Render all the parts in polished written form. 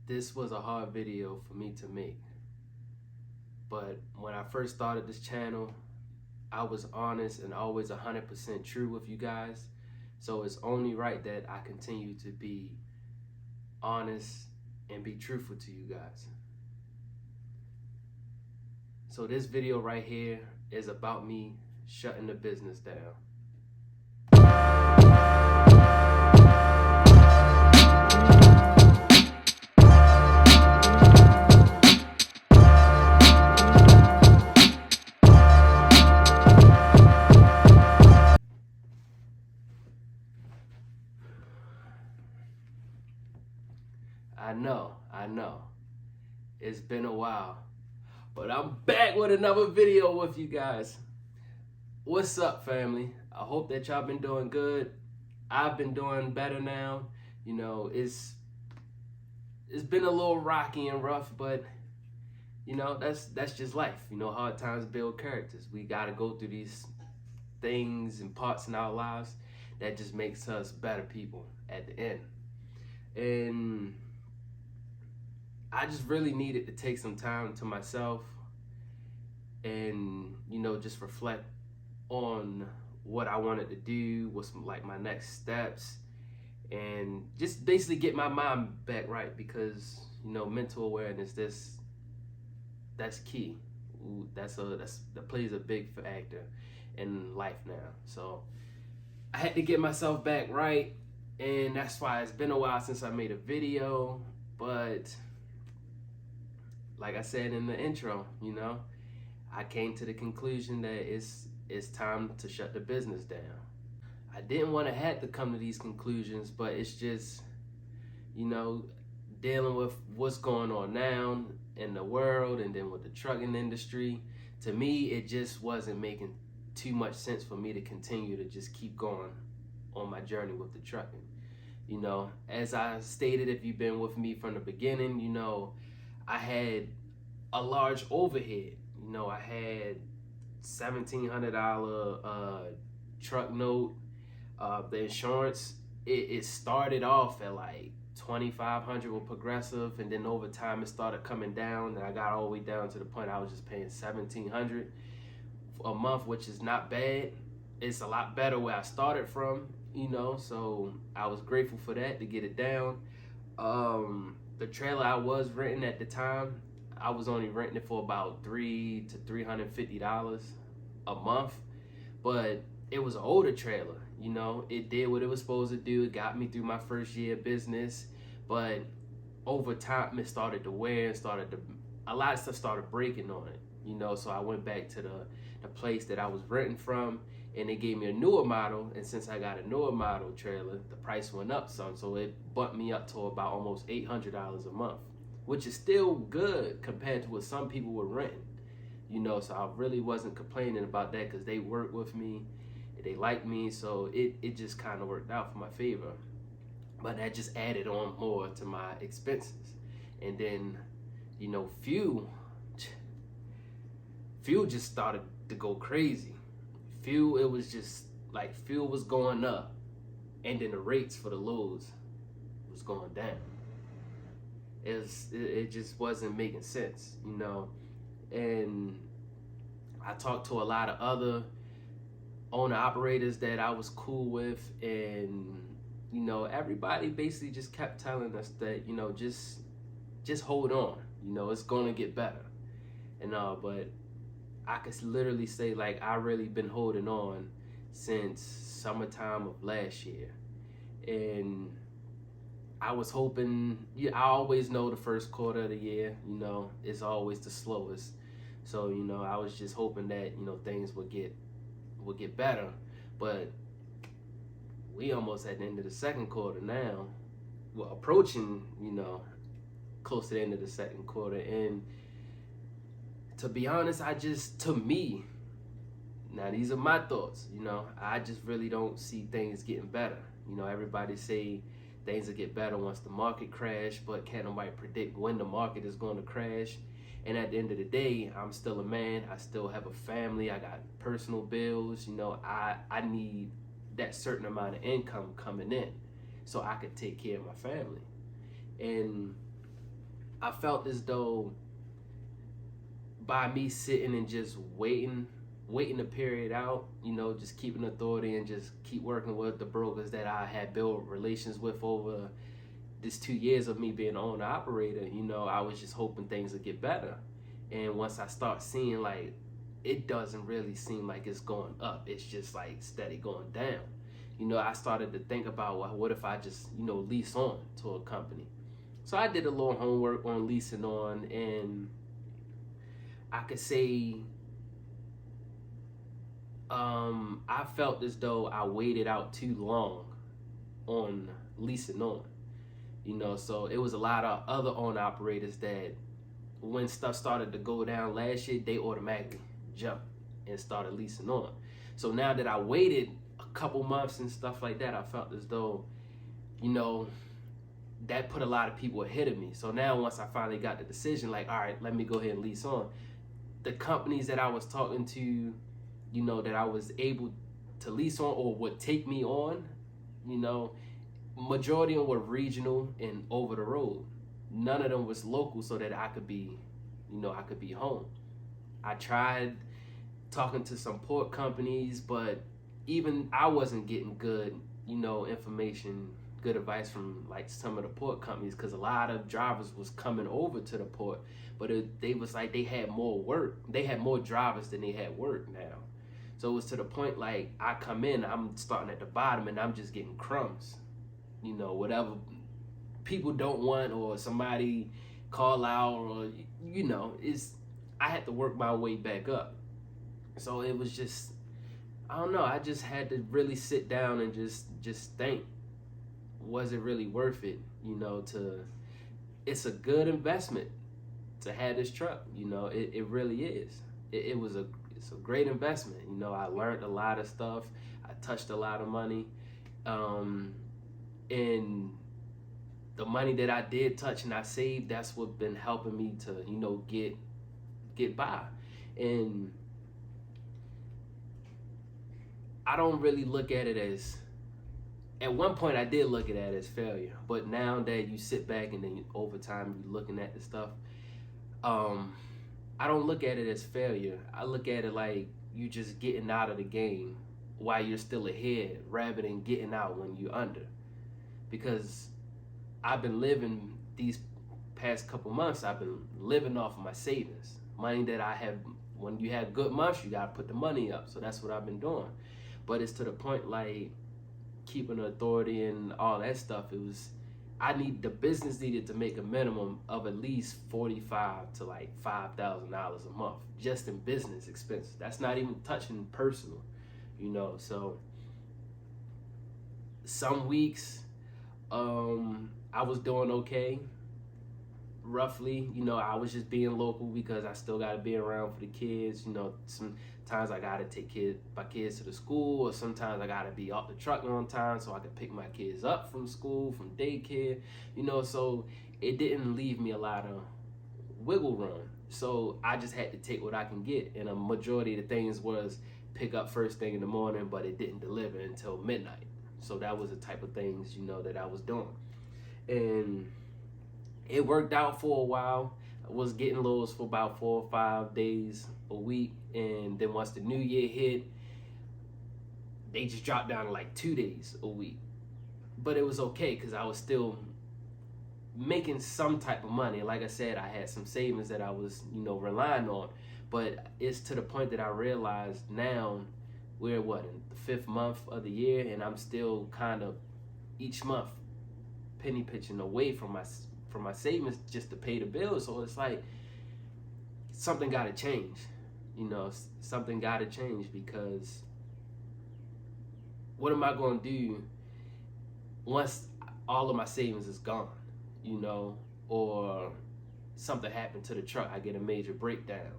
this was a hard video for me to make. But when I first started this channel, I was honest and always 100% true with you guys. So it's only right that I continue to be honest and be truthful to you guys. So this video right here is about me shutting the business down. I know, it's been a while, but I'm back with another video with you guys. What's up, family? I hope that y'all been doing good. I've been doing better now. You know, it's been a little rocky and rough, but you know, that's just life. You know, hard times build characters. We gotta go through these things and parts in our lives that just makes us better people at the end. And I just really needed to take some time to myself and, you know, just reflect on what I wanted to do, what's like my next steps, and just basically get my mind back right, because, you know, mental awareness, that's key. That plays a big factor in life now. So I had to get myself back right, and that's why it's been a while since I made a video. But like I said in the intro, you know, I came to the conclusion that it's time to shut the business down. I didn't want to have to come to these conclusions, but it's just, you know, dealing with what's going on now in the world and then with the trucking industry. To me, it just wasn't making too much sense for me to continue to just keep going on my journey with the trucking. You know, as I stated, if you've been with me from the beginning, you know, I had a large overhead. You know, I had $1,700 truck note. The insurance, it started off at like $2,500 with Progressive, and then over time it started coming down, and I got all the way down to the point I was just paying $1,700 a month, which is not bad. It's a lot better where I started from, you know, so I was grateful for that, to get it down. The trailer I was renting at the time, I was only renting it for about $300 to $350 a month, but it was an older trailer. You know, it did what it was supposed to do. It got me through my first year of business, but over time it started to wear and a lot of stuff started breaking on it, you know. So I went back to the place that I was renting from, and they gave me a newer model. And since I got a newer model trailer, the price went up some, so it bumped me up to about almost $800 a month, which is still good compared to what some people were renting, you know. So I really wasn't complaining about that, because they worked with me, they liked me, so it just kind of worked out for my favor. But that just added on more to my expenses. And then, you know, fuel just started to go crazy. Fuel, it was just like fuel was going up, and then the rates for the loads was going down. It just wasn't making sense, you know. And I talked to a lot of other owner operators that I was cool with, and you know, everybody basically just kept telling us that, you know, just hold on, you know, it's gonna get better. And but I could literally say, like, I really been holding on since summertime of last year. And I was hoping, yeah, I always know the first quarter of the year, you know, it's always the slowest. So, you know, I was just hoping that, you know, things would get better. But we almost at the end of the second quarter now. We're approaching, you know, close to the end of the second quarter. And to be honest, to me, now these are my thoughts, you know, I just really don't see things getting better. You know, everybody say things will get better once the market crash, but can't nobody predict when the market is going to crash. And at the end of the day, I'm still a man. I still have a family. I got personal bills. You know, I need that certain amount of income coming in so I could take care of my family. And I felt as though by me sitting and just waiting the period out, just keeping authority and just keep working with the brokers that I had built relations with over this 2 years of me being an owner operator, I was just hoping things would get better. And once I start seeing like it doesn't really seem like it's going up, it's just like steady going down. I started to think about, well, what if I just, lease on to a company? So I did a little homework on leasing on, and I could say I felt as though I waited out too long on leasing on. So it was a lot of other owner operators that when stuff started to go down last year, they automatically jumped and started leasing on. So now that I waited a couple months and stuff like that, I felt as though, that put a lot of people ahead of me. So now once I finally got the decision, like, all right, let me go ahead and lease on. The companies that I was talking to, that I was able to lease on or would take me on, majority of them were regional and over the road. None of them was local so that I could be home. I tried talking to some port companies, but even I wasn't getting good, information, good advice from like some of the port companies, because a lot of drivers was coming over to the port, but they was like they had more work. They had more drivers than they had work now. So it was to the point like I come in, I'm starting at the bottom and I'm just getting crumbs. Whatever people don't want or somebody call out or, I had to work my way back up. So it was just, I don't know, I just had to really sit down and just think, was it really worth it? It's a good investment to have this truck. It really is. It's a great investment. I learned a lot of stuff. I touched a lot of money. And the money that I did touch and I saved, that's what been helping me to, get by. And I don't really look at it as, at one point I did look at it as failure, but now that you sit back and then over time you're looking at the stuff, I don't look at it as failure. I look at it like you just getting out of the game while you're still ahead rather than getting out when you're under. Because I've been living these past couple months, I've been living off of my savings. Money that I have, when you have good months, you gotta put the money up. So that's what I've been doing. But it's to the point like keeping authority and all that stuff, the business needed to make a minimum of at least $45,000 to like $5,000 a month just in business expenses. That's not even touching personal, so some weeks I was doing okay, roughly. I was just being local because I still got to be around for the kids. Sometimes I got to take my kids to the school, or sometimes I got to be off the truck on time so I could pick my kids up from school, from daycare, so it didn't leave me a lot of wiggle room. So I just had to take what I can get, and a majority of the things was pick up first thing in the morning, but it didn't deliver until midnight. So that was the type of things, that I was doing. And it worked out for a while. I was getting lows for about 4 or 5 days a week. And then once the new year hit, they just dropped down to like 2 days a week. But it was okay because I was still making some type of money. Like I said, I had some savings that I was, relying on. But it's to the point that I realized now we're in the 5th month of the year, and I'm still kind of each month penny pitching away from my savings just to pay the bills. So it's like something got to change. Something got to change, because what am I going to do once all of my savings is gone, or something happened to the truck, I get a major breakdown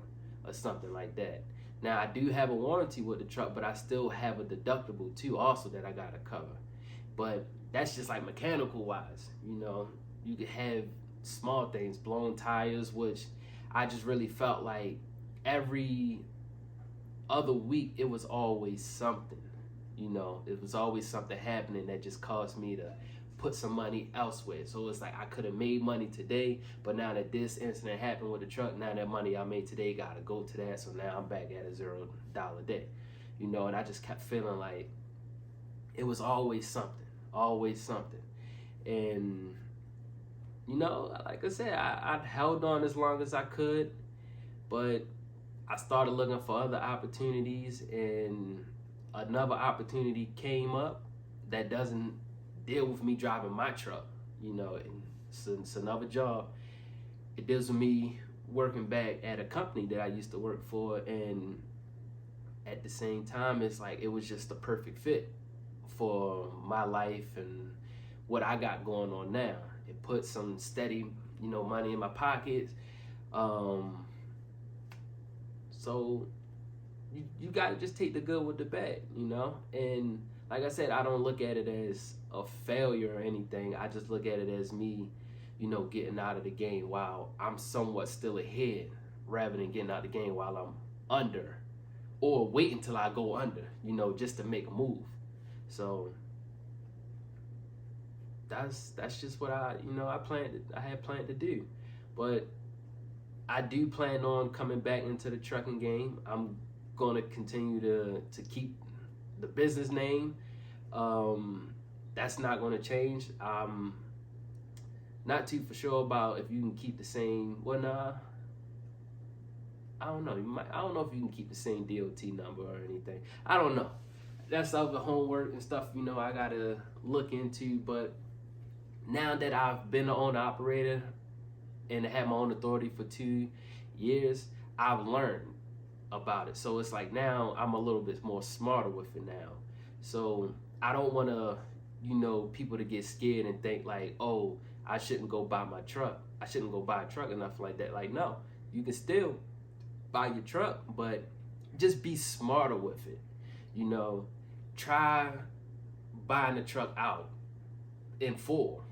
or something like that. Now, I do have a warranty with the truck, but I still have a deductible too also that I got to cover. But that's just like mechanical wise, you could have small things, blown tires, which I just really felt like every other week it was always something, it was always something happening that just caused me to put some money elsewhere. So it's like I could have made money today, but now that this incident happened with the truck, now that money I made today gotta go to that. So now I'm back at a $0 day, you know. And I just kept feeling like it was always something, always something. And you know, like I said, I held on as long as I could, but I started looking for other opportunities, and another opportunity came up that doesn't deal with me driving my truck, you know. And it's another job. It deals with me working back at a company that I used to work for, and at the same time, it's like it was just the perfect fit for my life and what I got going on now. It put some steady, you know, money in my pockets. So you gotta just take the good with the bad, you know. And like I said, I don't look at it as a failure or anything. I just look at it as me, you know, getting out of the game while I'm somewhat still ahead, rather than getting out of the game while I'm under, or wait until I go under, you know, just to make a move. So that's just what I had planned to do. But I do plan on coming back into the trucking game. I'm gonna continue to keep the business name. That's not gonna change. I'm not too for sure about if you can keep the same. Well, nah, I don't know. I don't know if you can keep the same DOT number or anything. I don't know. That's other homework and stuff, you know, I gotta look into. But now that I've been an owner operator and had my own authority for 2 years, I've learned about it. So it's like now I'm a little bit more smarter with it now. So I don't want to, you know, people to get scared and think like, oh, I shouldn't go buy my truck. I shouldn't go buy a truck enough like that. Like, no, you can still buy your truck, but just be smarter with it. You know, try buying the truck out in full.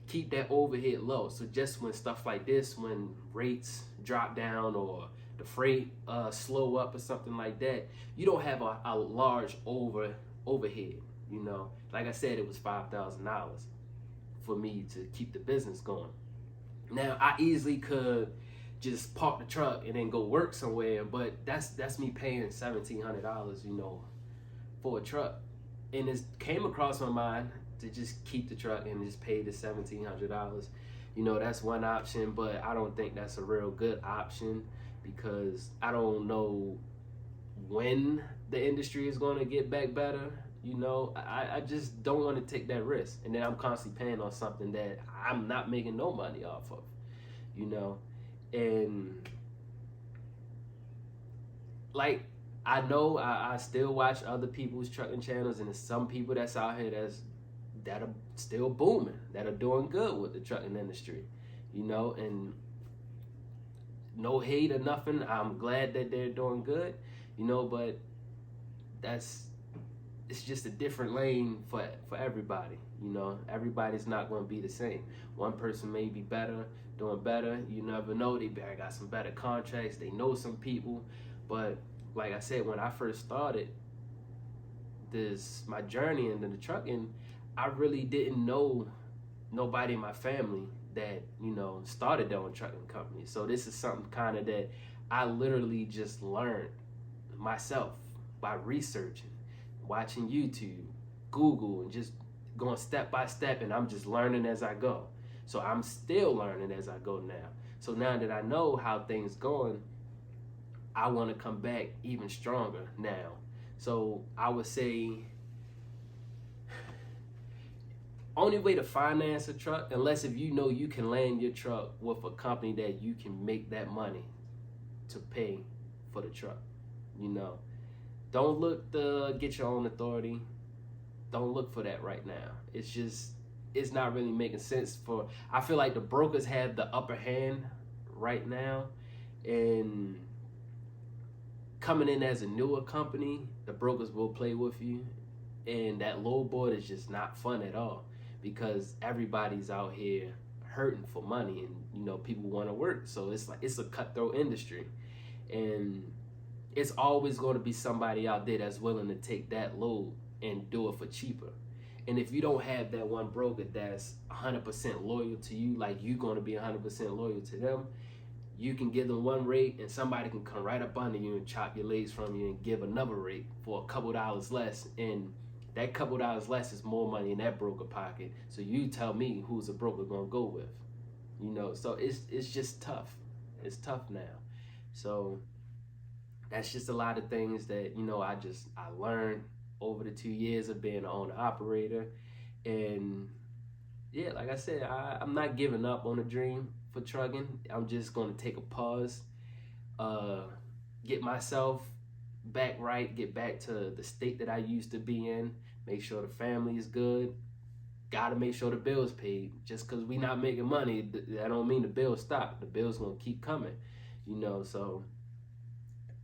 Keep that overhead low. So just when stuff like this, when rates drop down or the freight slow up or something like that, you don't have a large overhead. You know, like I said, it was $5,000 for me to keep the business going. Now I easily could just park the truck and then go work somewhere, but that's me paying $1,700, you know, for a truck. And it came across my mind to just keep the truck and just pay the $1,700. You know, that's one option, but I don't think that's a real good option, because I don't know when the industry is going to get back better. You know, I just don't want to take that risk, and then I'm constantly paying on something that I'm not making no money off of, you know. And like, I know I still watch other people's trucking channels, and there's some people that's out here that are still booming, that are doing good with the trucking industry, you know. And no hate or nothing, I'm glad that they're doing good, you know, but it's just a different lane for everybody, you know. Everybody's not going to be the same. One person may be better, doing better, you never know. They got some better contracts, they know some people. But like I said, when I first started my journey into the trucking, I really didn't know nobody in my family that, you know, started their own trucking company. So this is something kind of that I literally just learned myself by researching, watching YouTube, Google, and just going step by step, and I'm just learning as I go. So I'm still learning as I go now. So now that I know how things going, I want to come back even stronger now. So I would say only way to finance a truck, unless if you know you can land your truck with a company that you can make that money to pay for the truck, you know. Don't look to get your own authority. Don't look for that right now. It's not really making sense I feel like the brokers have the upper hand right now, and coming in as a newer company, the brokers will play with you, and that low board is just not fun at all, because everybody's out here hurting for money, and you know, people want to work. So it's like it's a cutthroat industry, and it's always going to be somebody out there that's willing to take that load and do it for cheaper. And if you don't have that one broker that's 100% loyal to you, like you're going to be 100% loyal to them, you can give them one rate and somebody can come right up under you and chop your legs from you and give another rate for a couple dollars less. And that couple dollars less is more money in that broker pocket. So you tell me who's a broker gonna go with, you know? So it's just tough. It's tough now. So that's just a lot of things that, you know, I learned over the 2 years of being an owner operator. And yeah, like I said, I'm not giving up on the dream for trucking. I'm just going to take a pause, get myself back right, get back to the state that I used to be in, make sure the family is good. Got to make sure the bills paid. Just because we not making money, that don't mean the bills stop. The bills going to keep coming, you know. So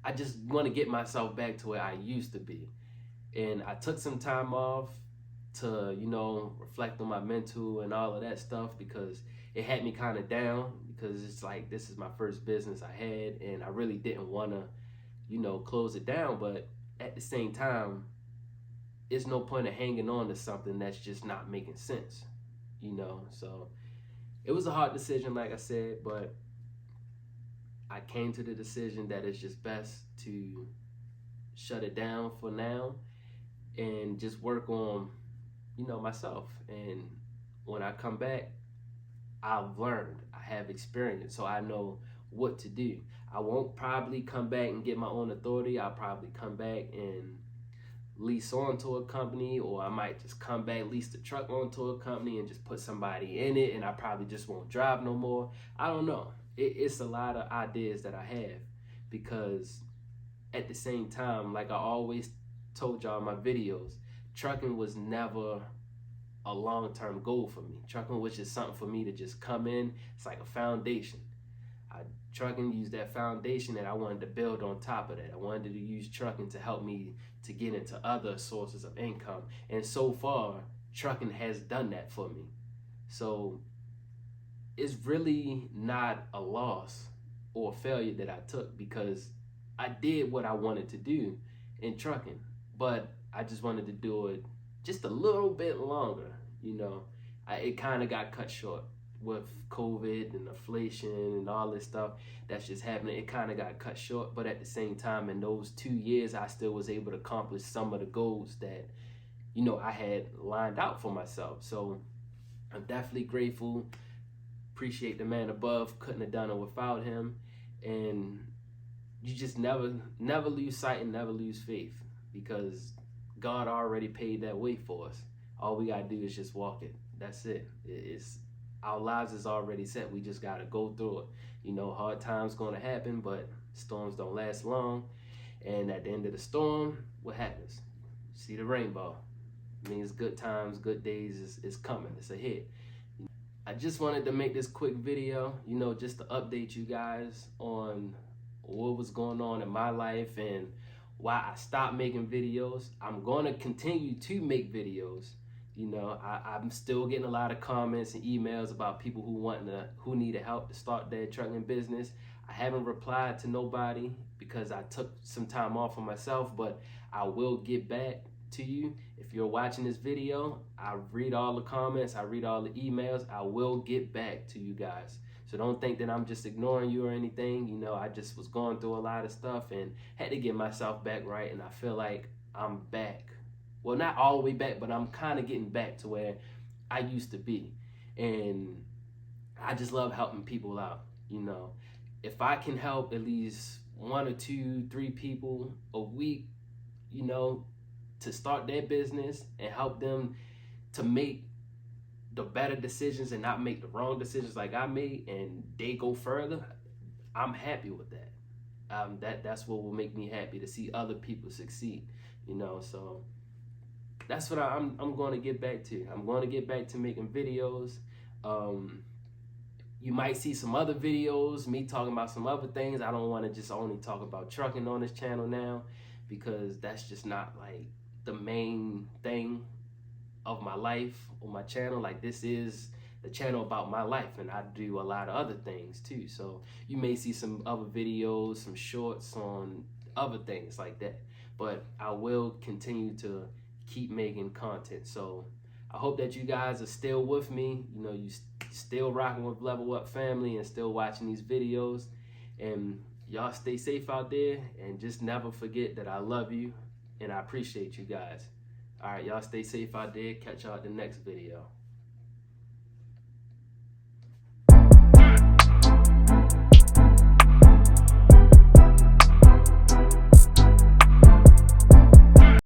I just want to get myself back to where I used to be. And I took some time off to, you know, reflect on my mental and all of that stuff, because it had me kind of down, because it's like, this is my first business I had and I really didn't want to, you know, close it down. But at the same time, it's no point of hanging on to something that's just not making sense, you know. So it was a hard decision, like I said, but I came to the decision that it's just best to shut it down for now and just work on, you know, myself. And when I come back, I've learned, I have experience, so I know what to do. I won't probably come back and get my own authority. I'll probably come back and lease onto a company, or I might just come back, lease the truck onto a company and just put somebody in it, and I probably just won't drive no more. I don't know. It's a lot of ideas that I have, because at the same time, like I always told y'all in my videos, trucking was never a long-term goal for me. Trucking was just something for me to just come in. It's like a foundation. Trucking used that foundation, and I wanted to build on top of that. I wanted to use trucking to help me to get into other sources of income. And so far, trucking has done that for me. So it's really not a loss or a failure that I took, because I did what I wanted to do in trucking, but I just wanted to do it just a little bit longer, you know. It kind of got cut short with COVID and inflation and all this stuff that's just happening. It kind of got cut short, but at the same time, in those 2 years, I still was able to accomplish some of the goals that, you know, I had lined out for myself. So I'm definitely grateful. Appreciate the man above. Couldn't have done it without him. And you just never lose sight and never lose faith, because God already paid that way for us. All we gotta do is just walk it. That's it. It's our lives is already set. We just gotta go through it. You know, hard times gonna happen, but storms don't last long. And at the end of the storm, what happens? See the rainbow. It means good times, good days is coming. It's ahead. I just wanted to make this quick video, you know, just to update you guys on what was going on in my life and why I stopped making videos. I'm going to continue to make videos. You know, I'm still getting a lot of comments and emails about people who needed help to start their trucking business. I haven't replied to nobody because I took some time off for myself, but I will get back to you. If you're watching this video, I read all the comments, I read all the emails. I will get back to you guys. So don't think that I'm just ignoring you or anything. You know, I just was going through a lot of stuff and had to get myself back right, and I feel like I'm back. Well, not all the way back, but I'm kind of getting back to where I used to be. And I just love helping people out. You know, if I can help at least 1 or 2, 3 people a week, you know, to start their business and help them to make the better decisions and not make the wrong decisions like I made, and they go further, I'm happy with that. That's what will make me happy, to see other people succeed, you know. So that's what I'm going to get back to. I'm going to get back to making videos. You might see some other videos, me talking about some other things. I don't want to just only talk about trucking on this channel now, because that's just not like the main thing of my life on my channel. Like, this is the channel about my life, and I do a lot of other things too. So you may see some other videos, some shorts on other things like that, but I will continue to keep making content. So I hope that you guys are still with me. You know, you still rocking with Level Up Family and still watching these videos. And y'all stay safe out there, and just never forget that I love you and I appreciate you guys. All right, y'all stay safe out there. Catch y'all at the next video.